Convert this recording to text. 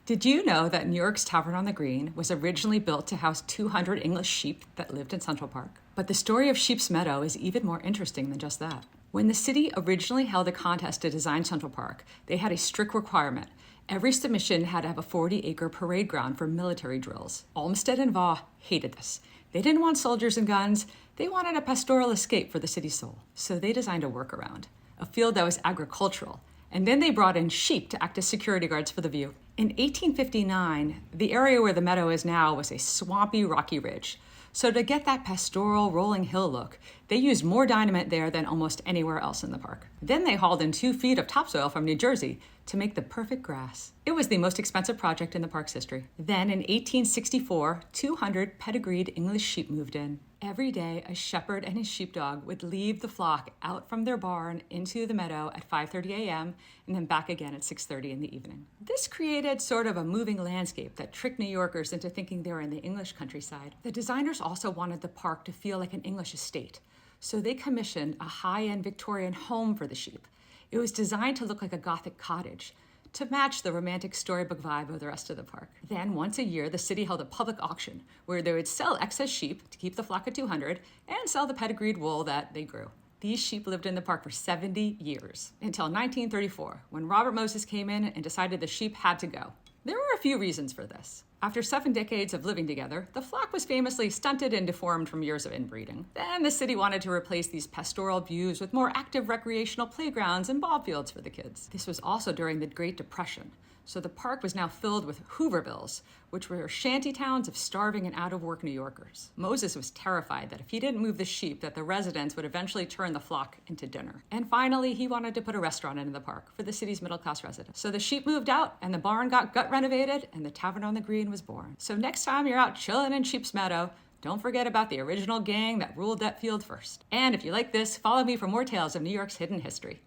Did you know that New York's Tavern on the Green was originally built to house 200 English sheep that lived in Central Park? But the story of Sheep's Meadow is even more interesting than just that. When the city originally held a contest to design Central Park, they had a strict requirement. Every submission had to have a 40-acre parade ground for military drills. Olmsted and Vaugh hated this. They didn't want soldiers and guns. They wanted a pastoral escape for the city's soul. So they designed a workaround, a field that was agricultural. And then they brought in sheep to act as security guards for the view. In 1859, the area where the meadow is now was a swampy, rocky ridge. So to get that pastoral, rolling hill look, they used more dynamite there than almost anywhere else in the park. Then they hauled in 2 feet of topsoil from New Jersey to make the perfect grass. It was the most expensive project in the park's history. Then in 1864, 200 pedigreed English sheep moved in. Every day, a shepherd and his sheepdog would leave the flock out from their barn into the meadow at 5:30 a.m. and then back again at 6:30 in the evening. This created sort of a moving landscape that tricked New Yorkers into thinking they were in the English countryside. The designers also wanted the park to feel like an English estate, so they commissioned a high-end Victorian home for the sheep. It was designed to look like a Gothic cottage, to match the romantic storybook vibe of the rest of the park. Then, once a year, the city held a public auction where they would sell excess sheep to keep the flock at 200 and sell the pedigreed wool that they grew. These sheep lived in the park for 70 years, until 1934, when Robert Moses came in and decided the sheep had to go. There were a few reasons for this. After 7 decades of living together, the flock was famously stunted and deformed from years of inbreeding. Then the city wanted to replace these pastoral views with more active recreational playgrounds and ball fields for the kids. This was also during the Great Depression, so the park was now filled with Hoovervilles, which were shanty towns of starving and out-of-work New Yorkers. Moses was terrified that if he didn't move the sheep, that the residents would eventually turn the flock into dinner. And finally, he wanted to put a restaurant into the park for the city's middle-class residents. So the sheep moved out, and the barn got gut renovated, and the Tavern on the Green was born. So next time you're out chilling in Sheep's Meadow, don't forget about the original gang that ruled that field first. And if you like this, follow me for more tales of New York's hidden history.